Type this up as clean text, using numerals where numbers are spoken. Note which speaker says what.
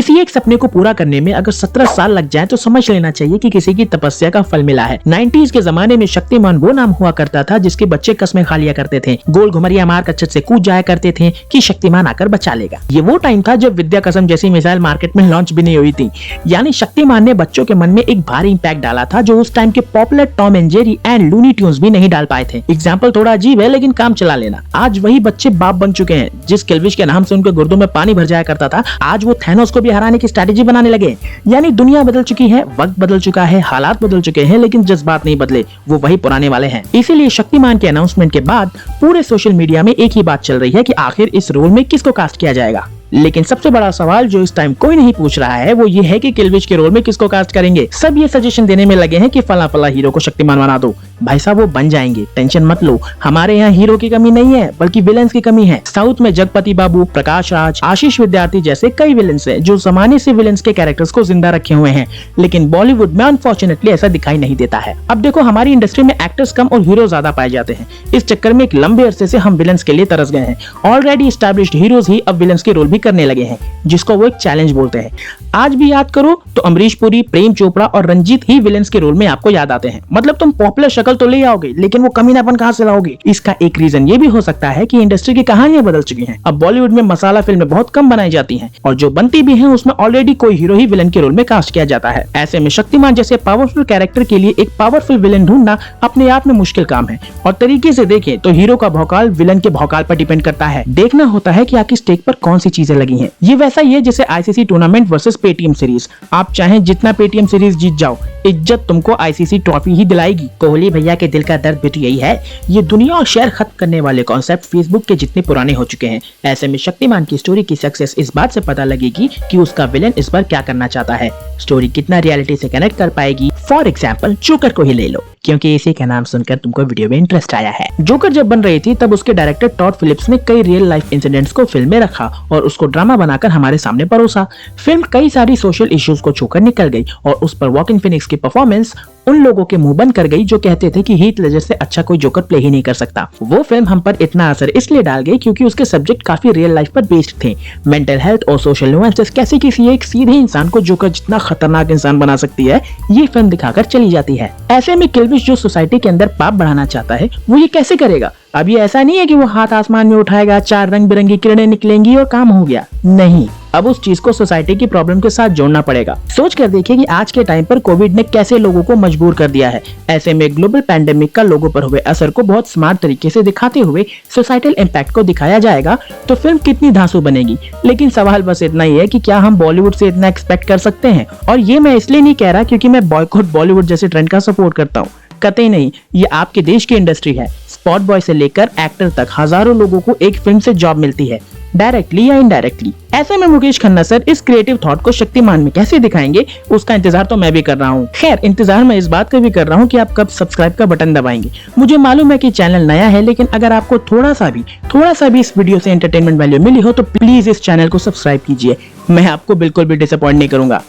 Speaker 1: किसी एक सपने को पूरा करने में अगर 17 साल लग जाए तो समझ लेना चाहिए कि किसी की तपस्या का फल मिला है। 90s के जमाने में शक्तिमान वो नाम हुआ करता था जिसके बच्चे कस्में खा लिया करते थे, गोल घुमरिया मार कर छत से कूद जाया करते थे कि शक्तिमान आकर बचा लेगा। ये वो टाइम था जब विद्या कसम जैसी मिसाइल मार्केट में लॉन्च भी नहीं हुई थी। यानी शक्तिमान ने बच्चों के मन में एक भारी इंपैक्ट डाला था जो उस टाइम के popular Tom and Jerry and Looney Tunes भी नहीं डाल पाए थे। एग्जाम्पल थोड़ा अजीब है लेकिन काम चला लेना। आज वही बच्चे बाप बन चुके हैं। जिस किल्विश के नाम से उनके गुर्दों में पानी भर जाया करता था, आज वो थैनोस को भी हराने की स्ट्रेटेजी बनाने लगे। यानी दुनिया बदल चुकी है, वक्त बदल चुका है, हालात बदल चुके हैं, लेकिन जज्बात नहीं बदले, वो वही पुराने वाले हैं। इसीलिए शक्तिमान के अनाउंसमेंट के बाद पूरे सोशल मीडिया में एक ही बात चल रही है कि आखिर इस रोल में किसको कास्ट किया जाएगा। लेकिन सबसे बड़ा सवाल जो इस टाइम कोई नहीं पूछ रहा है वो ये है कि किल्विश के रोल में किसको कास्ट करेंगे। सब ये सजेशन देने में लगे हैं कि फला फला हीरो को शक्तिमान बना दो। भाई साहब वो बन जाएंगे, टेंशन मत लो। हमारे यहाँ हीरो की कमी नहीं है बल्कि विलेंस की कमी है। साउथ में जगपति बाबू, प्रकाश राज, आशीष विद्यार्थी जैसे कई विलेंस हैं जो जमाने से विलेंस के कैरेक्टर्स को जिंदा रखे हुए हैं, लेकिन बॉलीवुड में अनफॉर्चुनेटली ऐसा दिखाई नहीं देता है। अब देखो हमारी इंडस्ट्री में एक्टर्स कम और हीरो ज्यादा पाए जाते हैं। इस चक्कर में एक लंबे अरसे से हम विलेंस के लिए तरस गए हैं। ऑलरेडी एस्टैब्लिश्ड हीरोज ही अब विलेंस के रोल भी करने लगे हैं, जिसको वो एक चैलेंज बोलते हैं। आज भी याद करो तो अमरीश पुरी, प्रेम चोपड़ा और रंजीत ही विलेंस के रोल में आपको याद आते हैं। मतलब तुम पॉपुलर शक्ल तो ले आओगे लेकिन वो कमीनापन कहां से लाओगे। इसका एक रीजन ये भी हो सकता है कि इंडस्ट्री की कहानियां बदल चुकी हैं। अब बॉलीवुड में मसाला फिल्में बहुत कम बनाई जाती हैं और जो बनती भी हैं उसमें ऑलरेडी कोई हीरो ही विलेन के रोल में कास्ट किया जाता है। ऐसे में शक्तिमान जैसे पावरफुल कैरेक्टर के लिए एक पावरफुल विलेन ढूंढना अपने आप में मुश्किल काम है। और तरीके से देखें तो हीरो का भौकाल विलेन के भौकाल पर डिपेंड करता है। देखना होता है कि आपकी स्टेक पर कौन सी चीजें लगी हैं। ये वैसा ही है जैसे ICC tournament versus Paytm series. आप चाहे जितना पेटीएम सीरीज जीत जाओ, इज्जत तुमको आईसीसी ट्रॉफी ही दिलाएगी। कोहली भैया के दिल का दर्द भी तो यही है। ये दुनिया और शहर खत्म करने वाले कॉन्सेप्ट फेसबुक के जितने पुराने हो चुके हैं। ऐसे में शक्तिमान की स्टोरी की सक्सेस इस बात से पता लगेगी कि उसका विलेन इस बार क्या करना चाहता है। स्टोरी कितना रियलिटी से कनेक्ट कर पाएगी। फॉर एग्जाम्पल जोकर को ही ले लो, क्योंकि इसी का नाम सुनकर तुमको वीडियो में इंटरेस्ट आया है। जोकर जब बन रही थी तब उसके डायरेक्टर टॉड फिलिप्स ने कई रियल लाइफ इंसिडेंट्स को फिल्म में रखा और उसको ड्रामा बनाकर हमारे सामने परोसा। फिल्म कई सारी सोशल इश्यूज को छूकर निकल गई और उस पर वॉकिन फिनिक्स की परफॉर्मेंस उन लोगों के मुंह बंद कर गई जो कहते थे कि हीथ लेजर से अच्छा कोई जोकर प्ले ही नहीं कर सकता। वो फिल्म हम पर इतना असर इसलिए डाल गई क्योंकि उसके सब्जेक्ट काफी रियल लाइफ पर बेस्ड थे। मेंटल हेल्थ और सोशल नुआंसेस कैसे किसी एक सीधे इंसान को जोकर जितना खतरनाक इंसान बना सकती है, ये फिल्म दिखाकर चली जाती है। ऐसे में किल्विश जो सोसाइटी के अंदर पाप बढ़ाना चाहता है वो ये कैसे करेगा। अब ये ऐसा नहीं है कि वो हाथ आसमान में उठाएगा, 4 रंग बिरंगी किरणें निकलेंगी और काम हो गया। नहीं, अब उस चीज को सोसाइटी की प्रॉब्लम के साथ जोड़ना पड़ेगा। सोच कर देखिए कि आज के टाइम पर कोविड ने कैसे लोगों को मजबूर कर दिया है। ऐसे में ग्लोबल पैंडेमिक का लोगों पर हुए असर को बहुत स्मार्ट तरीके से दिखाते हुए सोसाइटल इम्पैक्ट को दिखाया जाएगा तो फिल्म कितनी धांसू बनेगी। लेकिन सवाल बस इतना ही है कि क्या हम बॉलीवुड से इतना एक्सपेक्ट कर सकते हैं। और ये मैं इसलिए नहीं कह रहा क्योंकि मैं बॉयकॉट बॉलीवुड जैसे ट्रेंड का सपोर्ट करता हूँ, कतई नहीं। ये आपके देश की इंडस्ट्री है। स्पॉट बॉय से लेकर एक्टर तक हजारों लोगों को एक फिल्म से जॉब मिलती है, डायरेक्टली या इनडायरेक्टली। ऐसे में मुकेश खन्ना सर इस क्रिएटिव थॉट को शक्तिमान में कैसे दिखाएंगे उसका इंतजार तो मैं भी कर रहा हूँ। खैर, इंतजार मैं इस बात का भी कर रहा हूँ कि आप कब सब्सक्राइब का बटन दबाएंगे। मुझे मालूम है कि चैनल नया है, लेकिन अगर आपको थोड़ा सा भी इस वीडियो से एंटरटेनमेंट वैल्यू मिली हो तो प्लीज इस चैनल को सब्सक्राइब कीजिए। मैं आपको बिल्कुल भी डिसअपॉइंट नहीं करूंगा।